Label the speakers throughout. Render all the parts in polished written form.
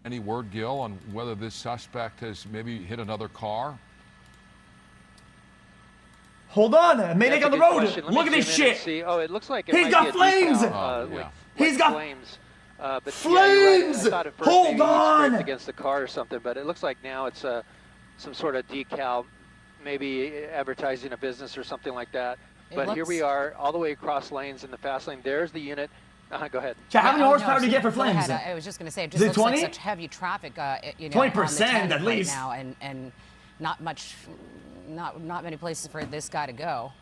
Speaker 1: Any word, Gil, on whether this suspect has maybe hit another car?
Speaker 2: Hold on, Maniac on the road. Look at this shit.
Speaker 3: Oh, it looks like
Speaker 2: he's got flames. He's got
Speaker 3: flames. But
Speaker 2: flames.
Speaker 3: Yeah, right.
Speaker 2: Hold on.
Speaker 3: Against the car or something, but it looks like now it's some sort of decal, maybe advertising a business or something like that. But here we are, all the way across lanes in the fast lane. There's the unit. Go ahead.
Speaker 2: How many horsepower do you get for flames?
Speaker 4: I was just going to say, it just looks 20? Like such heavy traffic,
Speaker 2: 20% at least.
Speaker 4: Right now, and not much, not many places for this guy to go.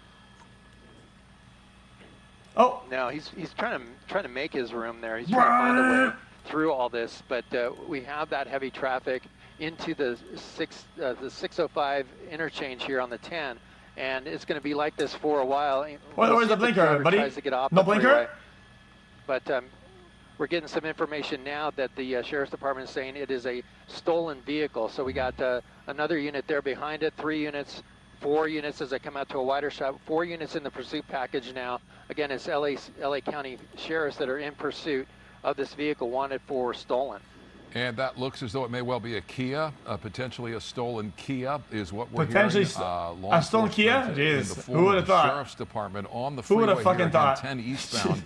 Speaker 3: Oh no, he's trying to make his room there. He's trying to find a way through all this, but we have that heavy traffic into the 605 interchange here on the 10, and it's going to be like this for a while.
Speaker 2: Where's the blinker, buddy?
Speaker 3: Tries to get off
Speaker 2: no
Speaker 3: the
Speaker 2: blinker.
Speaker 3: Freeway. But we're getting some information now that the Sheriff's Department is saying it is a stolen vehicle. So we got another unit there behind it, 3 units, 4 units as I come out to a wider shot, 4 units in the pursuit package now. Again, it's LA County Sheriffs that are in pursuit of this vehicle wanted for stolen.
Speaker 1: And that looks as though it may well be a Kia, potentially a stolen Kia is what we're
Speaker 2: potentially
Speaker 1: hearing.
Speaker 2: A stolen Kia? Jeez, who would have thought?
Speaker 1: Sheriff's Department on the freeway here on 10 eastbound.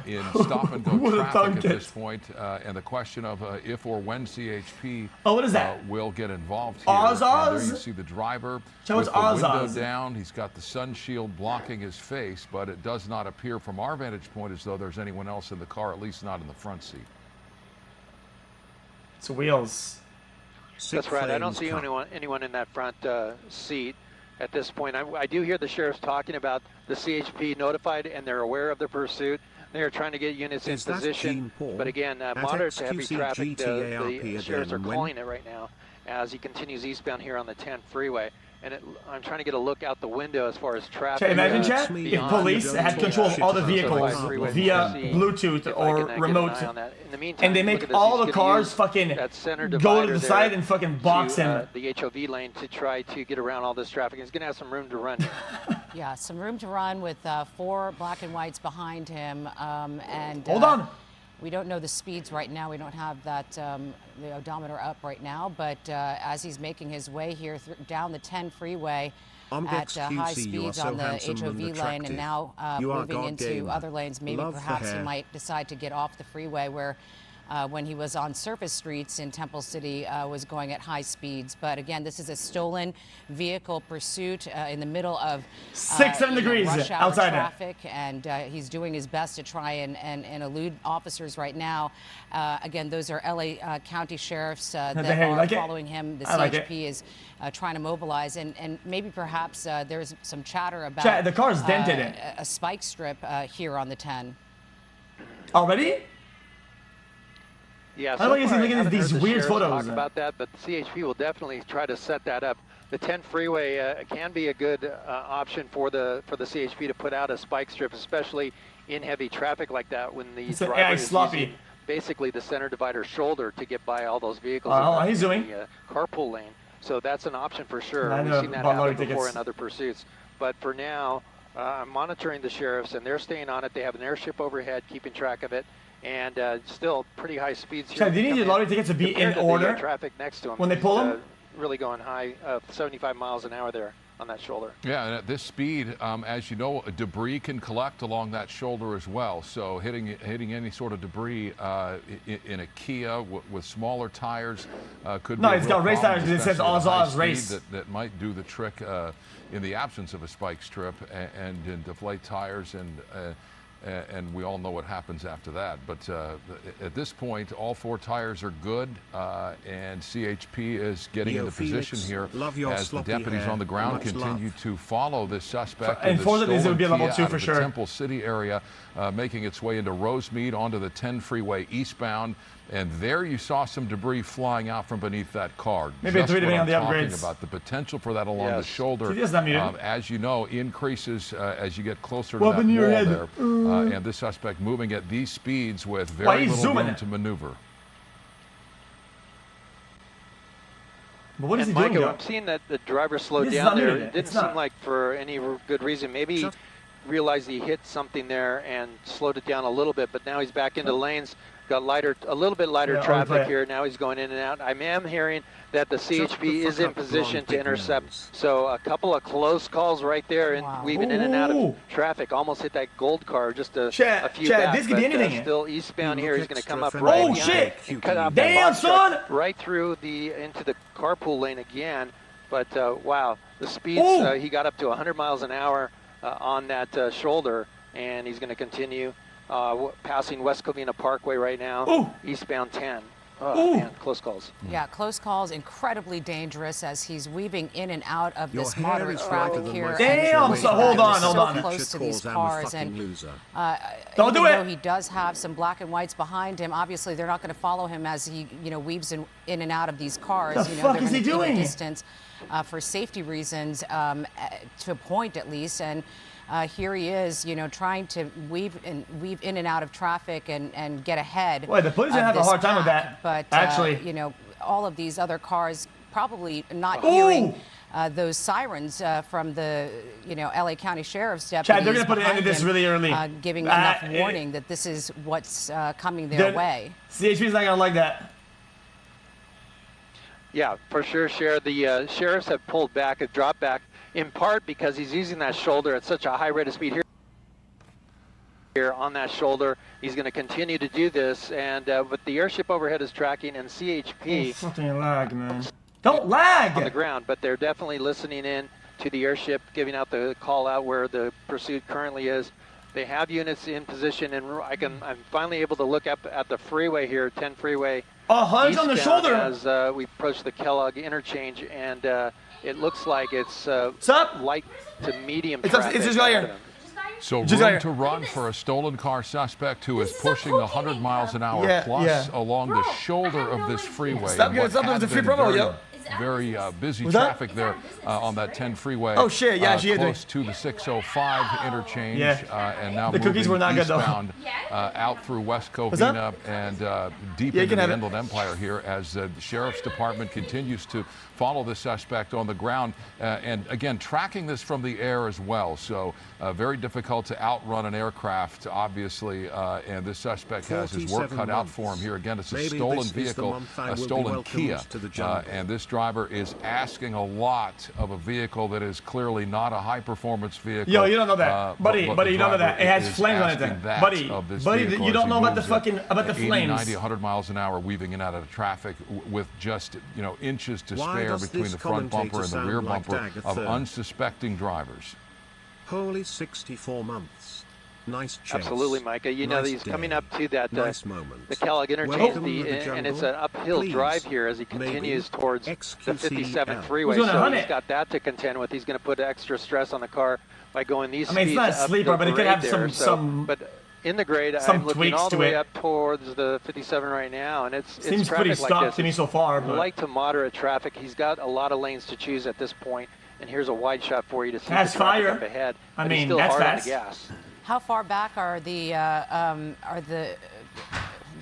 Speaker 1: In stop-and-go traffic at this point, and the question of if or when CHP will get involved here. There you see the driver with the window down. He's got the sun shield blocking his face, but it does not appear from our vantage point as though there's anyone else in the car, at least not in the front seat.
Speaker 2: It's wheels.
Speaker 3: That's right. I don't see anyone in that front seat at this point. I do hear the sheriffs talking about the CHP notified and they're aware of the pursuit. They are trying to get units in position. But again, moderate to heavy traffic, the sheriffs are calling it right now as he continues eastbound here on the 10 freeway. And I'm trying to get a look out the window as far as traffic.
Speaker 2: Imagine, Chad, if police had control of all the vehicles via Bluetooth or remote, and they make all the cars fucking go to the side and fucking box him.
Speaker 3: The HOV lane to try to get around all this traffic. He's going to have some room to run here.
Speaker 4: Yeah, some room to run with 4 black and whites behind him. And
Speaker 2: hold on.
Speaker 4: We don't know the speeds right now. We don't have that the odometer up right now. But as he's making his way here down the 10 freeway at high speeds on the HOV lane and now moving into other lanes, maybe perhaps he might decide to get off the freeway where when he was on surface streets in Temple City was going at high speeds. But again, this is a stolen vehicle pursuit in the middle of
Speaker 2: 6-7 degrees
Speaker 4: rush hour
Speaker 2: outside
Speaker 4: traffic, and he's doing his best to try and elude officers right now. Again, those are LA County sheriffs that are following him. The CHP is trying to mobilize, and maybe perhaps there's some chatter about
Speaker 2: the car's dented in
Speaker 4: a spike strip here on the 10.
Speaker 2: Already?
Speaker 3: Yeah,
Speaker 2: I don't looking at these weird photos.
Speaker 3: Talk about that, but the CHP will definitely try to set that up. The 10 freeway can be a good option for the CHP to put out a spike strip, especially in heavy traffic like that when the driver is using basically the center divider shoulder to get by all those vehicles in the carpool lane. So that's an option for sure. We've seen that happen before in other pursuits. But for now, I'm monitoring the sheriffs, and they're staying on it. They have an airship overhead, keeping track of it. And still pretty high speeds here.
Speaker 2: Chad, do you need the lottery tickets to be in order?
Speaker 3: The traffic next to them
Speaker 2: when they pull them?
Speaker 3: Really going high, 75 miles an hour there on that shoulder.
Speaker 1: Yeah, and at this speed, as you know, debris can collect along that shoulder as well. So hitting any sort of debris in a Kia with smaller tires could be
Speaker 2: no, it's got race tires. It says Oz race.
Speaker 1: That might do the trick in the absence of a spike strip and deflate tires and we all know what happens after that. But at this point, all 4 tires are good, and CHP is getting into position here as the deputies on the ground continue to follow this suspect.
Speaker 2: And for these, it would be a level 2 for sure.
Speaker 1: The Temple City area, making its way into Rosemead onto the 10 freeway eastbound. And there you saw some debris flying out from beneath that car.
Speaker 2: Maybe a 3 depending on the upgrades.
Speaker 1: About the potential for that along the shoulder, as you know, increases as you get closer to that wall there. And this suspect moving at these speeds with very little room to maneuver.
Speaker 2: But what is he doing?
Speaker 3: Michael, I'm seeing that the driver slowed down there. It didn't seem like for any good reason. Maybe he realized he hit something there and slowed it down a little bit, but now he's back into lanes. got a little bit lighter traffic here. Now he's going in and out. I am hearing that the CHP is in position to intercept. So a couple of close calls right there, and weaving in and out of traffic. Almost hit that gold car just a few back.
Speaker 2: This could be anything.
Speaker 3: Still eastbound here. He's going to come up right behind and cut out
Speaker 2: damn, son!
Speaker 3: Right through into the carpool lane again. But wow, the speeds, he got up to 100 miles an hour on that shoulder, and he's going to continue passing West Covina Parkway right now, eastbound 10. Oh, man, close calls.
Speaker 4: Yeah, close calls, incredibly dangerous as he's weaving in and out of this moderate traffic here.
Speaker 2: Damn, so hold on.
Speaker 4: So close to these cars, and
Speaker 2: don't do it.
Speaker 4: Though he does have some black and whites behind him, obviously they're not going to follow him as he, weaves in and out of these cars.
Speaker 2: The fuck is he doing?
Speaker 4: Distance for safety reasons, to a point at least, and. Here he is, trying to weave in and out of traffic and get ahead.
Speaker 2: Boy, the police are gonna have a hard time with that.
Speaker 4: But
Speaker 2: actually,
Speaker 4: all of these other cars probably not hearing those sirens from the LA County Sheriff's deputies.
Speaker 2: Chad, they're gonna put an end to this really early,
Speaker 4: giving enough warning that this is what's coming their way.
Speaker 2: CHP's not gonna like that.
Speaker 3: Yeah, for sure, Sheriff. The sheriffs have pulled back, have dropped back. In part because he's using that shoulder at such a high rate of speed here on that shoulder. He's going to continue to do this, and but the airship overhead is tracking, and CHP
Speaker 2: fucking lag, man. Don't lag
Speaker 3: on the ground, but they're definitely listening in to the airship, giving out the call out where the pursuit currently is. They have units in position, and I'm finally able to look up at the freeway here, 10 freeway.
Speaker 2: Hunch on the shoulder
Speaker 3: as we approach the Kellogg interchange, and it looks like it's light to medium traffic.
Speaker 2: It's just right here.
Speaker 1: So room to run for a stolen car suspect who is pushing 100 miles an hour plus along the shoulder of this freeway.
Speaker 2: Stop giving something to free promo, yo.
Speaker 1: Very busy traffic there on that 10 freeway.
Speaker 2: Oh shit, yeah,
Speaker 1: close to the 605 interchange, and now
Speaker 2: the cookies were not
Speaker 1: eastbound out through West Covina and deep into the Inland Empire here as the Sheriff's Department continues to follow the suspect on the ground, and again tracking this from the air as well. So very difficult to outrun an aircraft, obviously, and this suspect has his work cut out for him here. Again, it's a stolen vehicle, a stolen Kia, and this driver is asking a lot of a vehicle that is clearly not a high-performance vehicle.
Speaker 2: Yo, you don't know that, buddy. You don't know that. It has flames on it. Buddy, you don't know about the flames.
Speaker 1: 90, 100 miles an hour, weaving in and out of traffic with just inches to spare between the front bumper and the rear bumper of unsuspecting drivers.
Speaker 5: Holy 64 months. Nice chase.
Speaker 3: Absolutely, Micah. He's coming up to that the Kellogg interchange, and it's an uphill drive here as he continues towards the 57 freeway. So he's got that to contend with. He's going to put extra stress on the car by going these speeds.
Speaker 2: It's not a sleeper, but it could have some.
Speaker 3: But in the grade, I'm looking all the way up towards the 57 right now, and it
Speaker 2: seems pretty stopped to me so far. But
Speaker 3: light to moderate traffic. He's got a lot of lanes to choose at this point, and here's a wide shot for you to see the traffic up ahead.
Speaker 2: I mean,
Speaker 3: still
Speaker 2: that's
Speaker 3: hard
Speaker 2: fast.
Speaker 3: on the gas.
Speaker 4: How far back are the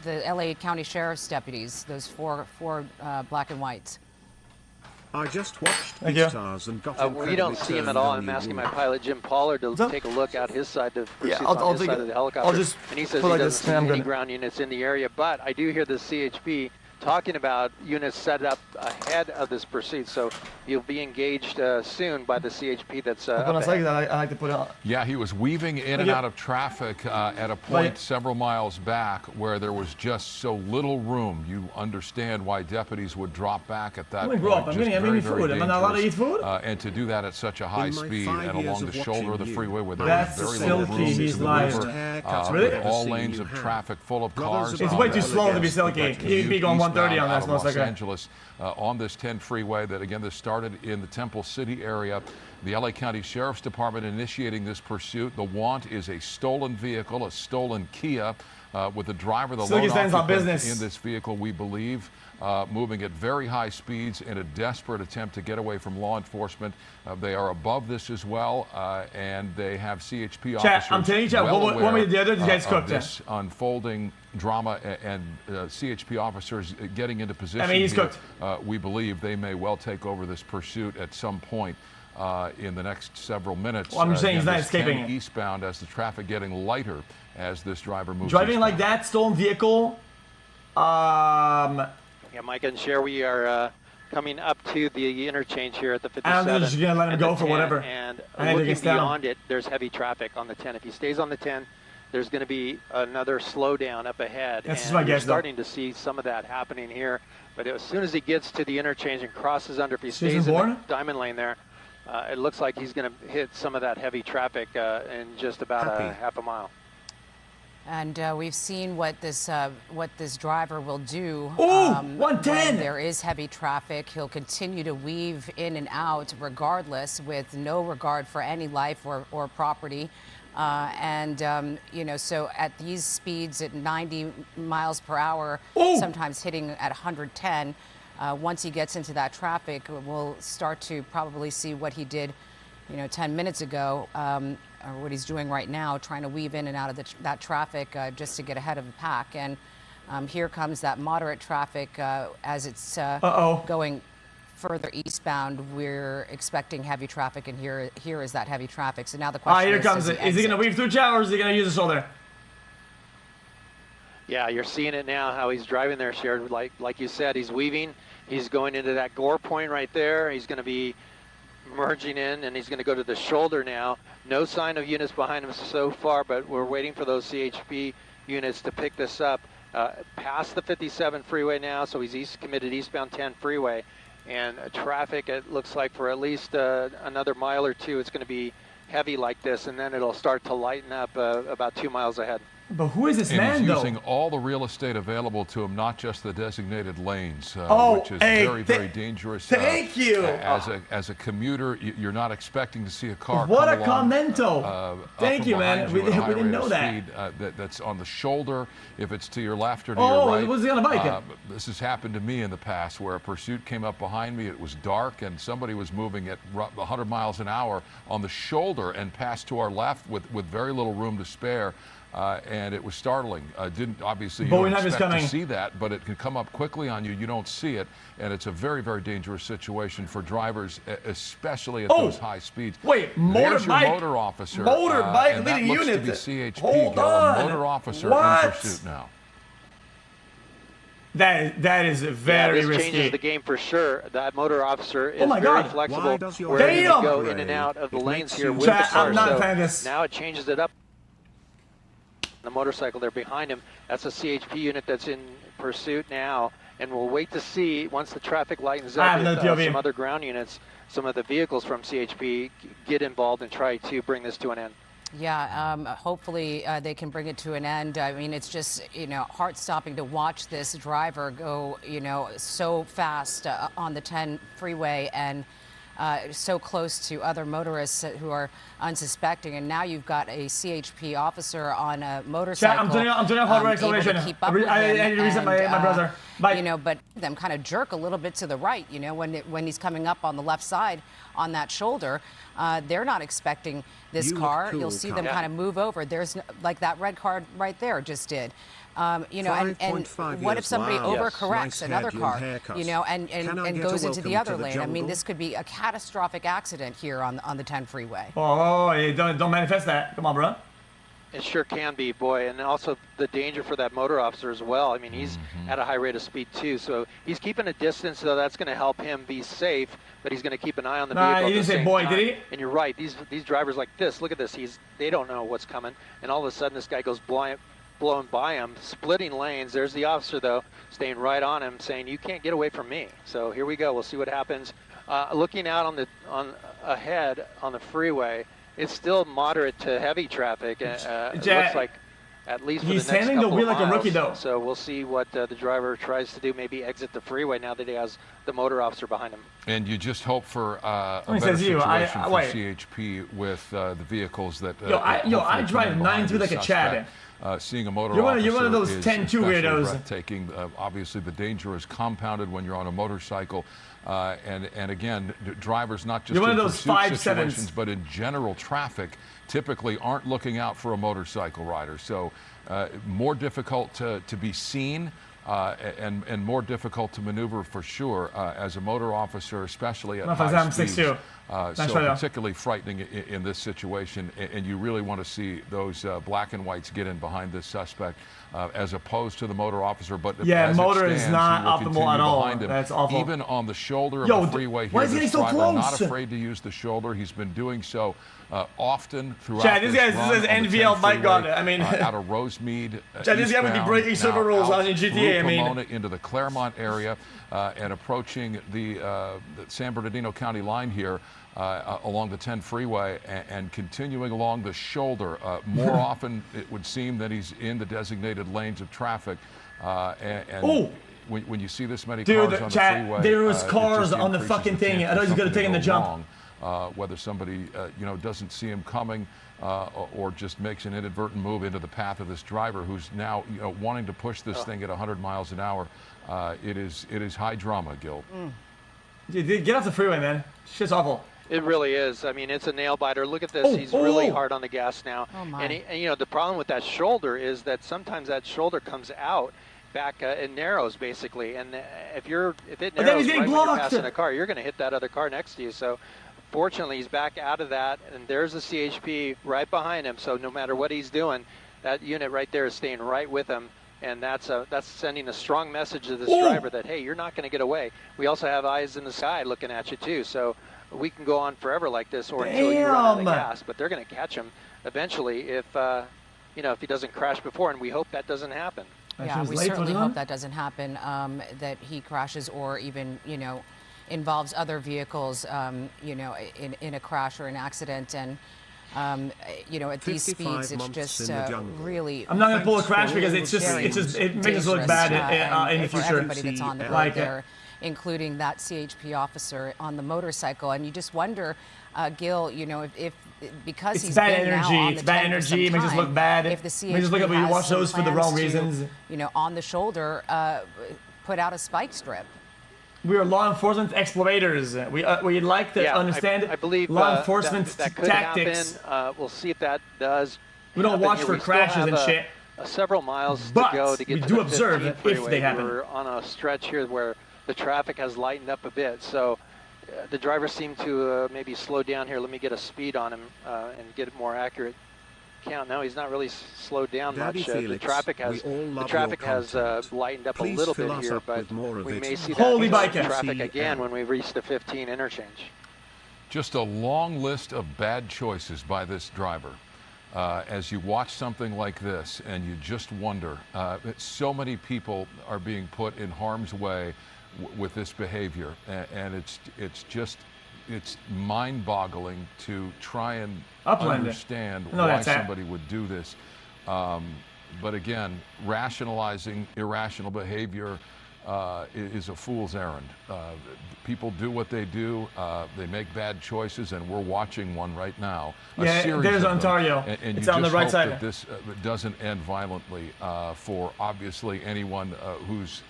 Speaker 4: LA County Sheriff's deputies? Those four black and whites.
Speaker 5: I just watched Stars and got
Speaker 3: we don't see him at all. I'm asking my pilot Jim Pollard to take a look at his side of the helicopter. And he says he doesn't see any ground units in the area, but I do hear the CHP talking about units set up ahead of this pursuit, so you'll be engaged soon by the CHP that's
Speaker 2: I like to put it on.
Speaker 1: Yeah, he was weaving in and out of traffic at a point several miles back where there was just so little room. You understand why deputies would drop back at that point.
Speaker 2: I'm eating food. Am I not allowed to eat food?
Speaker 1: And to do that at such a high speed and along the shoulder of the freeway where there was very little room
Speaker 2: to
Speaker 1: maneuver, all lanes of traffic full of cars.
Speaker 2: It's way too slow to be silky. He'd be going 130 on this,
Speaker 1: Los Angeles on this 10 freeway that, again, this started in the Temple City area. The LA County Sheriff's Department initiating this pursuit. The want is a stolen vehicle, a stolen Kia, with the driver, the lone occupant in this vehicle, we believe, moving at very high speeds in a desperate attempt to get away from law enforcement. They are above this as well, and they have CHP officers.
Speaker 2: I'm telling you, what we did, these guys cooked
Speaker 1: this unfolding drama, and CHP officers getting into position.
Speaker 2: I mean, he's cooked.
Speaker 1: We believe they may well take over this pursuit at some point in the next several minutes.
Speaker 2: Well, I'm just saying he's not escaping it.
Speaker 1: Eastbound as the traffic getting lighter as this driver moves
Speaker 2: driving
Speaker 1: eastbound.
Speaker 2: Like that, stolen vehicle,
Speaker 3: Yeah, Mike and Cher, we are coming up to the interchange here at the 57.
Speaker 2: I'm just gonna let him go for whatever.
Speaker 3: And looking beyond it, there's heavy traffic on the 10. If he stays on the 10, there's going to be another slowdown up ahead.
Speaker 2: That's
Speaker 3: and
Speaker 2: my guess,
Speaker 3: we're starting to see some of that happening here. But as soon as he gets to the interchange and crosses under, if he stays in the diamond lane there, it looks like he's going to hit some of that heavy traffic in just about a half a mile.
Speaker 4: And we've seen what this driver will do.
Speaker 2: Oh, 110!
Speaker 4: When there is heavy traffic, he'll continue to weave in and out regardless, with no regard for any life or property. You know, so at these speeds at 90 miles per hour, sometimes hitting at 110, once he gets into that traffic, we'll start to probably see what he did, you know, 10 minutes ago, or what he's doing right now, trying to weave in and out of that traffic just to get ahead of the pack. And here comes that moderate traffic as it's going further eastbound. We're expecting heavy traffic, and here is that heavy traffic. So now the question
Speaker 2: here comes it. Is he going to weave through chat, or is he going to use the shoulder?
Speaker 3: Yeah, you're seeing it now, how he's driving there, Shared. Like you said, he's weaving. He's going into that gore point right there. He's going to be merging in, and he's going to go to the shoulder now. No sign of units behind him so far, but we're waiting for those CHP units to pick this up. Past the 57 freeway now, so he's committed eastbound 10 freeway. And traffic, it looks like for at least another mile or two, it's going to be heavy like this, and then it'll start to lighten up about 2 miles ahead.
Speaker 2: But who is this man, though?
Speaker 1: He's using all the real estate available to him, not just the designated lanes, which is very dangerous.
Speaker 2: Thank you.
Speaker 1: As a commuter, you're not expecting to see a car
Speaker 2: what
Speaker 1: come
Speaker 2: a commento. Thank you, man. We didn't know that.
Speaker 1: That's on the shoulder, if it's to your left or to your right.
Speaker 2: Was he on a bike?
Speaker 1: This has happened to me in the past, where a pursuit came up behind me. It was dark, and somebody was moving at 100 miles an hour on the shoulder and passed to our left with very little room to spare. And it was startling. Didn't obviously you don't expect to see that, but it can come up quickly on you. You don't see it, and it's a very, very dangerous situation for drivers, especially at those high speeds.
Speaker 2: Wait,
Speaker 1: there's your motor officer.
Speaker 2: Motorbike leading unit.
Speaker 1: That looks to be CHP.
Speaker 2: Hold on.
Speaker 1: Motor officer in pursuit now.
Speaker 2: That is very
Speaker 3: this
Speaker 2: risky.
Speaker 3: Changes the game for sure. That motor officer is very flexible. We're able to go in and out of the lanes here with the car.
Speaker 2: I'm not a fan of this.
Speaker 3: Now it changes it up. The motorcycle there behind him, that's a CHP unit that's in pursuit now, and we'll wait to see once the traffic lightens up if some other ground units, some of the vehicles from CHP get involved and try to bring this to an end.
Speaker 4: Yeah, hopefully they can bring it to an end. I mean, it's just, you know, heart-stopping to watch this driver go, you know, so fast on the 10 freeway and so close to other motorists who are unsuspecting, and now you've got a CHP officer on a motorcycle.
Speaker 2: I'm doing a hard acceleration. I need to reset my browser. Bye.
Speaker 4: You know, but them kind of jerk a little bit to the right. You know, when he's coming up on the left side on that shoulder, they're not expecting this car. You'll see them kind of move over. There's like that red car right there just did. You know, and what if somebody overcorrects another car, you know, and goes into the other lane? I mean, this could be a catastrophic accident here on the 10 freeway.
Speaker 2: Don't manifest that. Come on, bro.
Speaker 3: It sure can be, boy, and also the danger for that motor officer as well. I mean, he's at a high rate of speed too, so he's keeping a distance, so that's going to help him be safe. But he's going to keep an eye on the vehicle.
Speaker 2: He didn't say boy, did he?
Speaker 3: And you're right. These drivers like this, look at this. They don't know what's coming, and all of a sudden this guy goes blowing by him, splitting lanes. There's the officer though, staying right on him, saying, "You can't get away from me." So here we go. We'll see what happens. Looking out ahead on the freeway, it's still moderate to heavy traffic. It looks like at least for the next couple of miles. He's handling the wheel like a rookie though. So we'll see what the driver tries to do. Maybe exit the freeway now that he has the motor officer behind him.
Speaker 1: And you just hope for a better situation for CHP with the vehicles that.
Speaker 2: I drive 9 like a Chad.
Speaker 1: Seeing a motor officer
Speaker 2: you're one of those 10-2 weirdos.
Speaker 1: Breathtaking. Obviously, the danger is compounded when you're on a motorcycle. And again, drivers not just in pursuit situations, but in general traffic, typically aren't looking out for a motorcycle rider. So more difficult to be seen and more difficult to maneuver for sure as a motor officer, especially at
Speaker 2: Mas
Speaker 1: high
Speaker 2: fazemos
Speaker 1: speeds.
Speaker 2: 6-2.
Speaker 1: So particularly frightening in this situation, and you really want to see those black and whites get in behind this suspect as opposed to the motor officer. But
Speaker 2: yeah,
Speaker 1: as
Speaker 2: motor
Speaker 1: it stands,
Speaker 2: is not
Speaker 1: he will
Speaker 2: optimal at all.
Speaker 1: him.
Speaker 2: That's awful.
Speaker 1: Even on the shoulder of the freeway here, this
Speaker 2: so
Speaker 1: driver
Speaker 2: close?
Speaker 1: not afraid to use the shoulder. He's been doing so often throughout
Speaker 2: Chad, this
Speaker 1: run
Speaker 2: is
Speaker 1: on the
Speaker 2: NVL
Speaker 1: 10
Speaker 2: bike
Speaker 1: freeway,
Speaker 2: god. I mean,
Speaker 1: out of Rosemead.
Speaker 2: Chad, this guy would be breaking server rules on in GTA. I mean,
Speaker 1: Pomona into the Claremont area and approaching the San Bernardino County line here. Along the 10 freeway and continuing along the shoulder. More often, it would seem that he's in the designated lanes of traffic. When you see this many cars on the freeway,
Speaker 2: there was cars on the fucking thing. I thought he was going to take in the jump.
Speaker 1: Whether somebody doesn't see him coming or just makes an inadvertent move into the path of this driver who's now wanting to push this thing at 100 miles an hour. It is high drama, Gil.
Speaker 2: Dude, get off the freeway, man. Shit's awful.
Speaker 3: It really is. I mean, it's a nail biter. Look at this. He's really hard on the gas now.
Speaker 4: Oh my.
Speaker 3: And the problem with that shoulder is that sometimes that shoulder comes out back and narrows basically. And if it narrows right when you're passing a car, you're going to hit that other car next to you. So fortunately, he's back out of that, and there's the CHP right behind him. So no matter what he's doing, that unit right there is staying right with him. And that's sending a strong message to this driver that, hey, you're not going to get away. We also have eyes in the sky looking at you too. So we can go on forever like this, or until you run out of gas. But they're going to catch him eventually if if he doesn't crash before, and we hope that doesn't happen.
Speaker 4: Yeah, we certainly hope that doesn't happen. That he crashes or even involves other vehicles, in a crash or an accident. And at these speeds, it's just really.
Speaker 2: I'm not going to pull a crash because it makes us look bad in the future.
Speaker 4: For everybody that's on the road there, including that CHP officer on the motorcycle. And you just wonder, Gil, if because
Speaker 2: it's
Speaker 4: he's
Speaker 2: bad
Speaker 4: been
Speaker 2: energy.
Speaker 4: now on the
Speaker 2: It's bad energy. It makes us look bad.
Speaker 4: If the CHP
Speaker 2: makes us look like we watch those for the wrong reasons.
Speaker 4: On the shoulder, put out a spike strip.
Speaker 2: We are law enforcement explorators. We like to understand
Speaker 3: I believe
Speaker 2: law enforcement
Speaker 3: that could
Speaker 2: tactics.
Speaker 3: happen. We'll see if that does.
Speaker 2: We don't watch for crashes and shit.
Speaker 3: Several miles
Speaker 2: but
Speaker 3: to go to get
Speaker 2: we
Speaker 3: to
Speaker 2: do
Speaker 3: the
Speaker 2: observe
Speaker 3: 15
Speaker 2: if
Speaker 3: freeway.
Speaker 2: they happen.
Speaker 3: We're on a stretch here where the traffic has lightened up a bit. So the driver seemed to maybe slow down here. Let me get a speed on him and get a more accurate count. No, he's not really slowed down much. The traffic has lightened up a little bit here, but we may see that traffic again when we reach the 15 interchange.
Speaker 1: Just a long list of bad choices by this driver. As you watch something like this and you just wonder, so many people are being put in harm's way with this behavior, and it's mind-boggling to try and understand why somebody would do this. But again, rationalizing irrational behavior is a fool's errand. People do what they do. They make bad choices, and we're watching one right now.
Speaker 2: There's Ontario.
Speaker 1: And
Speaker 2: it's
Speaker 1: you
Speaker 2: on the
Speaker 1: just
Speaker 2: right
Speaker 1: hope
Speaker 2: side.
Speaker 1: that this doesn't end violently for obviously anyone who's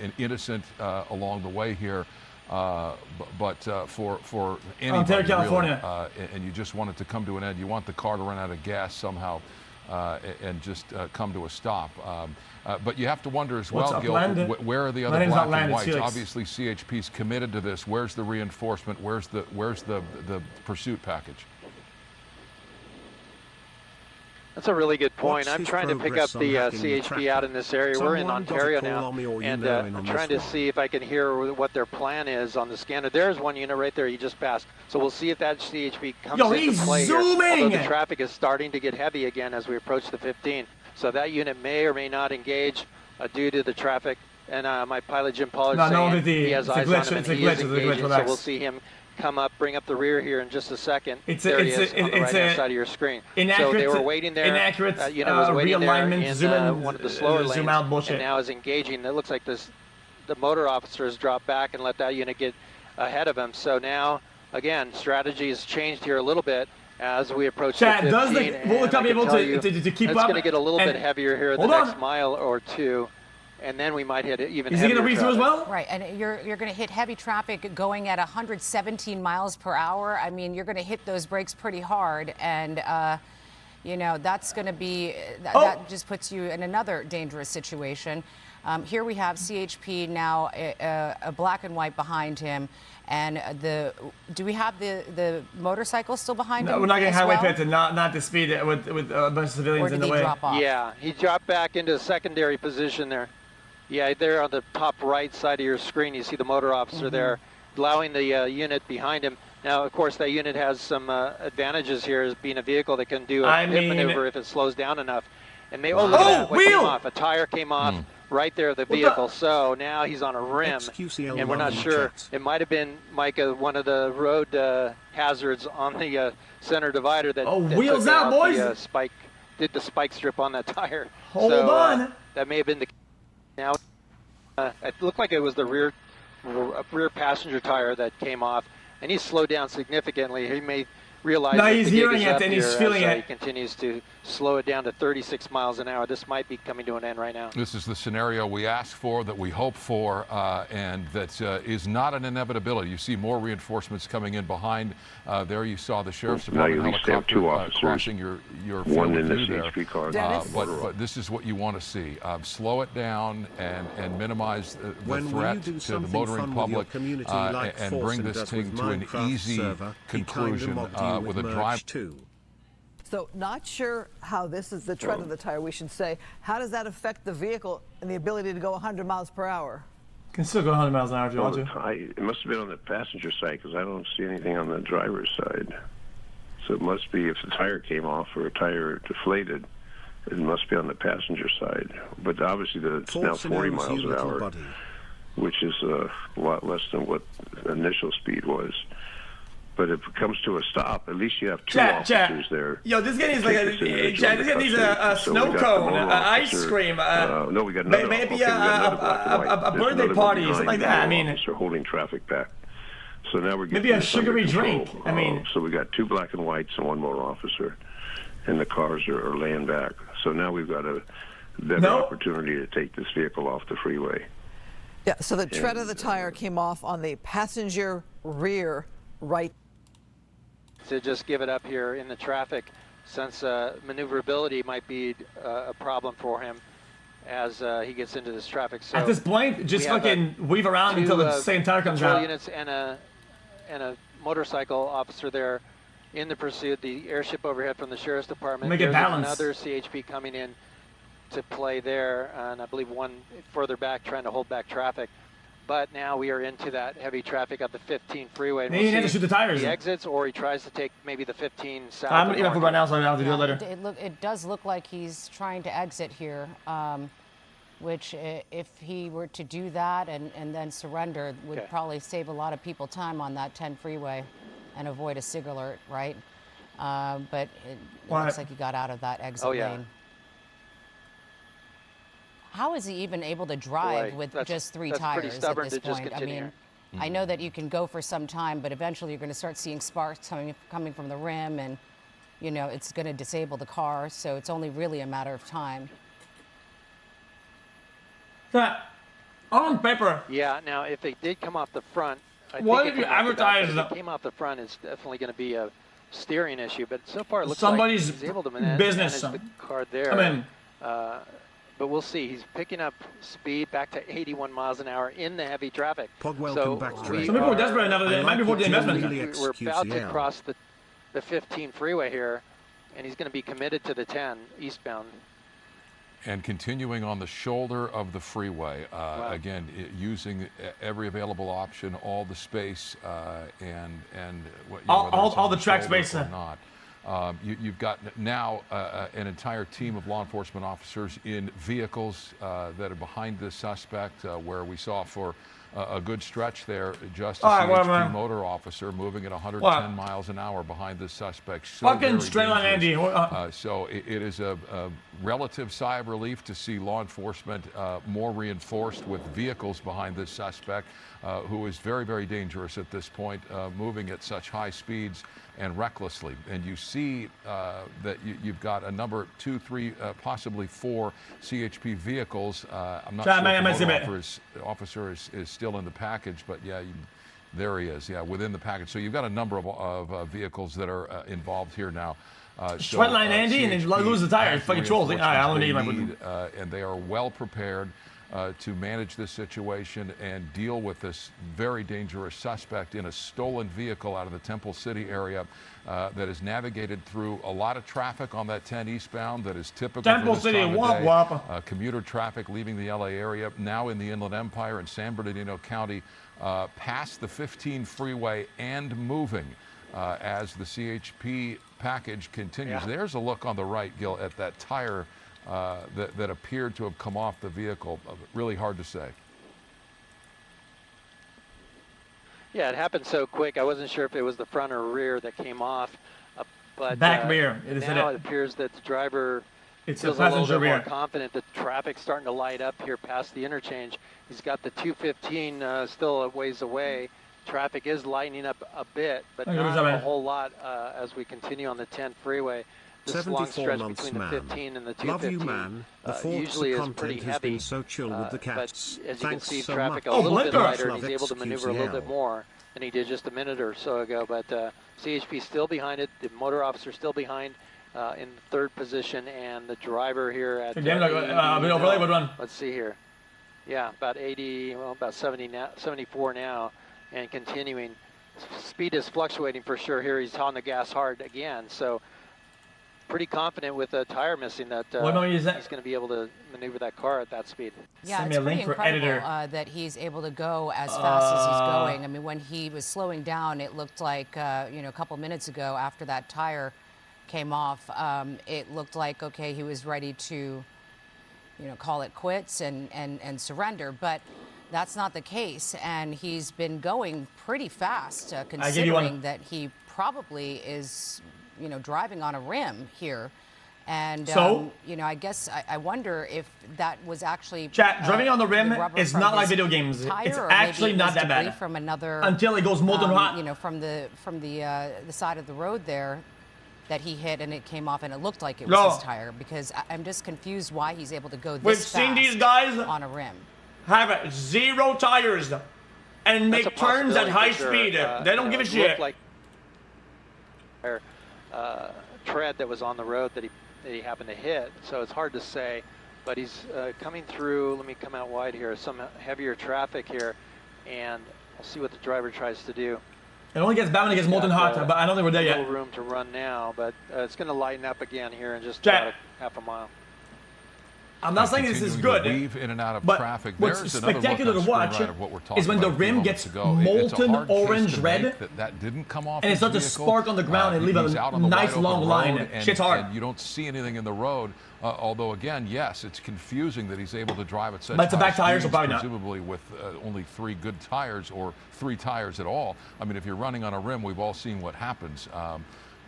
Speaker 1: an innocent along the way here. But for anybody,
Speaker 2: Ontario, California.
Speaker 1: really, and you just want it to come to an end. You want the car to run out of gas somehow and just come to a stop. But you have to wonder as well, Gil, where are the other black and whites?
Speaker 2: Felix.
Speaker 1: Obviously, CHP's committed to this. Where's the reinforcement? Where's the pursuit package?
Speaker 3: That's a really good point. I'm trying to pick up the CHP out in this area. We're in Ontario now, and I'm trying to see if I can hear what their plan is on the scanner. There's one unit right there you just passed. So we'll see if that CHP comes into play here. Although the traffic is starting to get heavy again as we approach the 15. So that unit may or may not engage due to the traffic. And my pilot, Jim Pollard, saying he has eyes on him and he is engaging. So we'll see him come up, bring up the rear here in just a second. There he is on the right-hand side of your screen. So they were waiting there.
Speaker 2: Inaccurate
Speaker 3: Unit was waiting there in
Speaker 2: one
Speaker 3: of the slower lanes, and now is engaging. It looks like the motor officer has dropped back and let that unit get ahead of him. So now, again, strategy has changed here a little bit as we approach the 15.
Speaker 2: Will the car be able to keep up?
Speaker 3: It's going to get a little bit heavier here the next mile or two. And then we might hit even heavier.
Speaker 2: Is he going to read through as well?
Speaker 4: Right, and you're going to hit heavy traffic going at 117 miles per hour. I mean, you're going to hit those brakes pretty hard, and that's going to be that just puts you in another dangerous situation. Here we have CHP now, a black and white behind him. And do we have the motorcycle still behind him?
Speaker 2: No, we're not getting highway pits and not the speed with a bunch of civilians in the way.
Speaker 4: Or did he drop off?
Speaker 3: Yeah, he dropped back into a secondary position there. Yeah, there on the top right side of your screen, you see the motor officer there, allowing the unit behind him. Now, of course, that unit has some advantages here as being a vehicle that can do a pit maneuver if it slows down enough. And maybe, look at that, what came off? A tire came off right there of the vehicle. So now he's on a rim, and we're not sure. It might have been, Micah, one of the road hazards on the center divider that,
Speaker 2: wheels out, boys!
Speaker 3: Did the spike strip on that tire.
Speaker 2: Hold on.
Speaker 3: That may have been the. Now, it looked like it was the rear passenger tire that came off, and he slowed down significantly. He may realize that
Speaker 2: he's hearing it and he's feeling it.
Speaker 3: He continues to slow it down to 36 miles an hour. This might be coming to an end right now.
Speaker 1: This is the scenario we asked for, that we hope for, and that is not an inevitability. You see more reinforcements coming in behind. There you saw the sheriff's department helicopter crossing your field of view there. But this is what you want to see. Slow it down and minimize the threat to the motoring public and bring this thing to an easy conclusion with a drive.
Speaker 6: So not sure how this is the tread of the tire, we should say. How does that affect the vehicle and the ability to go 100 miles per hour?
Speaker 2: Can still go 100 miles an hour if you want to.
Speaker 7: It must have been on the passenger side because I don't see anything on the driver's side. So it must be if the tire came off or a tire deflated, it must be on the passenger side. But obviously it's now 40 miles an hour, which is a lot less than what the initial speed was. But if it comes to a stop, at least you have two officers there.
Speaker 2: Yo, this guy needs like this guy needs a snow cone, an ice cream.
Speaker 7: No, we got another,
Speaker 2: maybe a birthday party, something like that. I mean,
Speaker 7: officer holding traffic back. So now we're getting
Speaker 2: maybe a sugary drink. I mean,
Speaker 7: so we got two black and whites and one motor officer, and the cars are laying back. So now we've got a better opportunity to take this vehicle off the freeway.
Speaker 6: Yeah. So the tread of the tire came off on the passenger rear right.
Speaker 3: To just give it up here in the traffic, since maneuverability might be a problem for him as he gets into this traffic. So
Speaker 2: at this point, just fucking weave around until the same tire comes out.
Speaker 3: Units and a motorcycle officer there in the pursuit. The airship overhead from the sheriff's department.
Speaker 2: Make it balance.
Speaker 3: Another CHP coming in to play there, and I believe one further back trying to hold back traffic. But now we are into that heavy traffic at the 15 freeway.
Speaker 2: Maybe he needs to shoot the tires.
Speaker 3: He exits, or he tries to take maybe the 15 south.
Speaker 2: I'm even for right now, so I have to do it later.
Speaker 4: It does look like he's trying to exit here, which if he were to do that and then surrender, would probably save a lot of people time on that 10 freeway and avoid a SIG alert, right? But it looks like he got out of that exit lane. How is he even able to drive with just 3 tires at this point? I mean, I know that you can go for some time, but eventually you're going to start seeing sparks coming from the rim, and you know it's going to disable the car. So it's only really a matter of time.
Speaker 2: On paper.
Speaker 3: Yeah. Now, if they did come off the front,
Speaker 2: what if you advertise?
Speaker 3: If it came off the front, it's definitely going to be a steering issue. But so far, it looks
Speaker 2: somebody's
Speaker 3: like he's able to
Speaker 2: business.
Speaker 3: manage the car there.
Speaker 2: I mean.
Speaker 3: But we'll see. He's picking up speed back to 81 miles an hour in the heavy traffic.
Speaker 7: Welcome back to
Speaker 2: some people are desperate enough that it might be worth the investment.
Speaker 3: We're about to cross the 15 freeway here, and he's going to be committed to the 10 eastbound.
Speaker 1: And continuing on the shoulder of the freeway, again, using every available option, all the space, and
Speaker 2: all the track space.
Speaker 1: Not. You've got now an entire team of law enforcement officers in vehicles that are behind this suspect, where we saw for a good stretch there just a CHP motor officer moving at 110 miles an hour behind this suspect. So
Speaker 2: fucking straight line, Andy.
Speaker 1: So it is a relative sigh of relief to see law enforcement more reinforced with vehicles behind this suspect, who is very, very dangerous at this point, moving at such high speeds and recklessly. And you see that you've got a number 2, 3, possibly 4 CHP vehicles. I'm not sure if the officer is still in the package, but yeah, there he is, within the package. So you've got a number of vehicles that are involved here now.
Speaker 2: Straight line, Andy, and then lose the tires. Fucking trolls.
Speaker 1: And they are well prepared. to manage this situation and deal with this very dangerous suspect in a stolen vehicle out of the Temple City area that has navigated through a lot of traffic on that 10 eastbound that is typical
Speaker 2: Temple
Speaker 1: for this
Speaker 2: City,
Speaker 1: time of
Speaker 2: wop
Speaker 1: day.
Speaker 2: wop.
Speaker 1: Commuter traffic leaving the LA area, now in the Inland Empire and San Bernardino County, past the 15 freeway and moving as the CHP package continues. Yeah. There's a look on the right, Gil, at that tire that appeared to have come off the vehicle. Really hard to say.
Speaker 3: Yeah, it happened so quick. I wasn't sure if it was the front or rear that came off. But
Speaker 2: back rear.
Speaker 3: Now it appears that the driver
Speaker 2: feels
Speaker 3: a little bit more confident. The traffic's starting to light up here past the interchange. He's got the 215 still a ways away. Traffic is lightening up a bit, but not a whole lot as we continue on the 10 freeway. This long stretch between the 15 and the 215 usually is pretty heavy.
Speaker 5: So chill with the cats.
Speaker 3: But as you can see, traffic a little bit lighter, and he's able to maneuver a little bit more than he did just a minute or so ago. But CHP still behind it. The motor officer still behind in third position, and the driver here at let's see here. Yeah, about 80, well, about 70 now, 74 now, and continuing. Speed is fluctuating for sure here. He's on the gas hard again, so pretty confident with a tire missing that he's going to be able to maneuver that car at that speed.
Speaker 4: Yeah, it's pretty incredible that he's able to go as fast as he's going. I mean, when he was slowing down, it looked like, you know, a couple minutes ago after that tire came off, it looked like, okay, he was ready to, you know, call it quits and surrender. But that's not the case, and he's been going pretty fast, considering that he probably is, you know, driving on a rim here. And,
Speaker 2: so,
Speaker 4: you know, I guess I wonder if that was actually...
Speaker 2: driving on the rim is not like video games. It's actually not that bad.
Speaker 4: From another,
Speaker 2: until it goes molten hot.
Speaker 4: You know, from the side of the road there that he hit, and it came off, and it looked like it was his tire, because I'm just confused why he's able to go this fast.
Speaker 2: We've seen these guys
Speaker 4: on a rim.
Speaker 2: Have 0 tires and make turns at high speed. They don't give a shit.
Speaker 3: Like tread that was on the road that he happened to hit, so it's hard to say. But he's coming through. Let me come out wide here. Some heavier traffic here, and we'll see what the driver tries to do.
Speaker 2: It only gets bad when it gets molten hot, but I don't think we're there yet.
Speaker 3: A little room to run now, but it's going to lighten up again here in just about half a mile.
Speaker 2: I'm not saying this is good,
Speaker 1: weave in and out of
Speaker 2: but
Speaker 1: traffic.
Speaker 2: what's spectacular to watch is when the rim gets molten orange red,
Speaker 1: that didn't come off,
Speaker 2: and it starts to spark on the ground and leave a nice long line. Shit's hard.
Speaker 1: And you don't see anything in the road. Although again, yes, it's confusing that he's able to drive at such
Speaker 2: high speeds,
Speaker 1: tires,
Speaker 2: so probably
Speaker 1: presumably with only 3 good tires or 3 tires at all. I mean, if you're running on a rim, we've all seen what happens.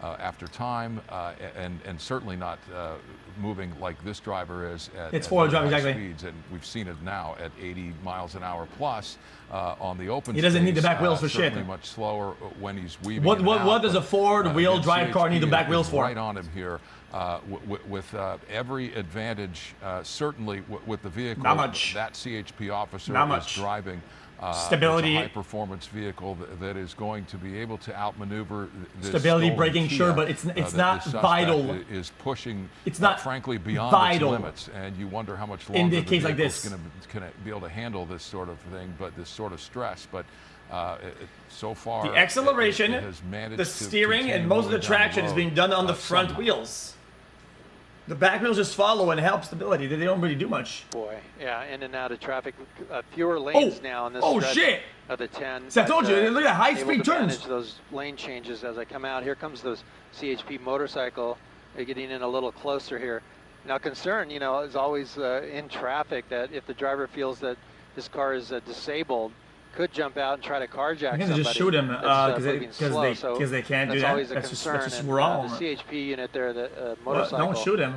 Speaker 1: After time, and certainly not moving like this driver is at high speeds, and we've seen it now at 80 miles an hour plus on the open.
Speaker 2: He doesn't need the back wheels for shit.
Speaker 1: Much slower when he's weaving.
Speaker 2: What does a four-wheel drive car need the back wheels for?
Speaker 1: Right on him here. With every advantage, certainly with the vehicle that CHP officer is driving.
Speaker 2: Stability,
Speaker 1: it's a high-performance vehicle that is going to be able to outmaneuver this
Speaker 2: stability, braking, sure, but it's not vital.
Speaker 1: Is pushing,
Speaker 2: it's not
Speaker 1: frankly, beyond
Speaker 2: vital
Speaker 1: its limits, and you wonder how much longer
Speaker 2: in the case like this
Speaker 1: going to be able to handle this sort of thing, but this sort of stress. But so far,
Speaker 2: the acceleration,
Speaker 1: it has managed
Speaker 2: the steering, and most of the traction is being done on the front wheels. The back wheels just follow and help stability. They don't really do much.
Speaker 3: Boy, yeah, in and out of traffic. Fewer lanes now in this stretch of the 10.
Speaker 2: So I told you, look at high-speed turns.
Speaker 3: Manage those lane changes as I come out. Here comes those CHP motorcycle. They're getting in a little closer here. Now, concern, you know, is always in traffic that if the driver feels that his car is disabled, could jump out and try to carjack somebody.
Speaker 2: Just shoot him because they can't do that.
Speaker 3: That's always a concern.
Speaker 2: That's just wrong.
Speaker 3: The CHP unit there, the motorcycle,
Speaker 2: don't shoot him.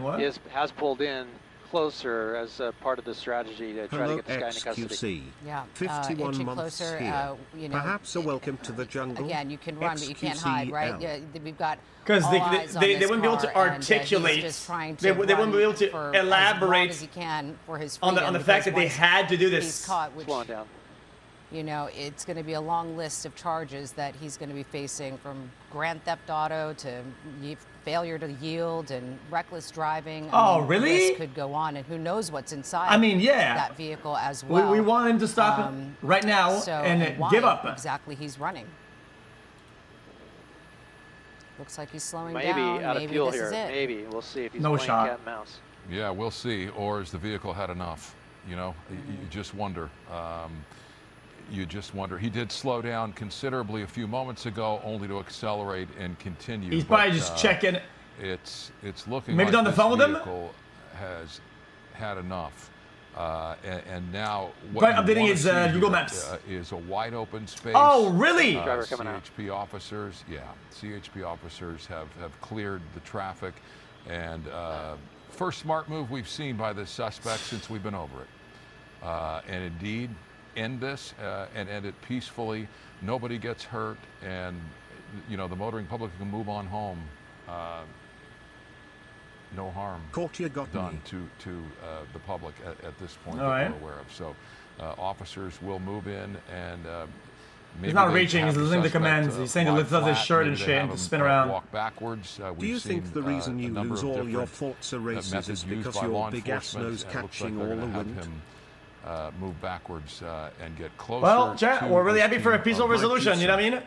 Speaker 3: has pulled in closer as part of the strategy to try to get this guy into custody.
Speaker 5: Yeah, 51 months
Speaker 4: closer,
Speaker 5: here.
Speaker 4: You know,
Speaker 5: perhaps a welcome to the jungle.
Speaker 4: Again, you can run, but you can't hide, right? Yeah, we've got
Speaker 2: because they wouldn't be able to articulate. They wouldn't be able to elaborate
Speaker 4: as he can for his
Speaker 2: on the fact that they had to do this.
Speaker 3: Slowing down.
Speaker 4: you know, it's going to be a long list of charges that he's going to be facing, from grand theft auto to failure to yield and reckless driving.
Speaker 2: Oh, really?
Speaker 4: This could go on, and who knows what's inside that vehicle as well.
Speaker 2: We want him to stop right now and give up.
Speaker 4: Exactly, he's running. Looks like he's slowing
Speaker 3: maybe
Speaker 4: down.
Speaker 3: Out
Speaker 4: maybe
Speaker 3: of fuel
Speaker 4: this
Speaker 3: here.
Speaker 4: is it.
Speaker 3: Maybe we'll see if he's
Speaker 2: no
Speaker 3: playing
Speaker 2: shot.
Speaker 3: cat and mouse.
Speaker 1: Yeah, we'll see. Or has the vehicle had enough? You know, you just wonder. You just wonder. He did slow down considerably a few moments ago, only to accelerate and continue.
Speaker 2: He's probably just checking.
Speaker 1: It's looking
Speaker 2: maybe
Speaker 1: like
Speaker 2: on the
Speaker 1: this
Speaker 2: phone with him.
Speaker 1: Vehicle has had enough. And now
Speaker 2: what updating his Google Maps
Speaker 1: is a wide open space.
Speaker 2: Oh, really?
Speaker 1: CHP officers, CHP officers have cleared the traffic, and first smart move we've seen by this suspect since we've been over it. And indeed, end this and end it peacefully. Nobody gets hurt, and you know the motoring public can move on home. No harm done to the public at this point that we're aware of. So officers will move in, and maybe
Speaker 2: he's not reaching. He's listening to commands. He's saying to lift up his shirt and shit and to spin around.
Speaker 1: Walk backwards.
Speaker 5: Do you think the reason you lose all your Forza races is because your big ass nose catching all the wind?
Speaker 1: Move backwards and get closer.
Speaker 2: Well, chat, we're really happy for a peaceful resolution. You know what I mean?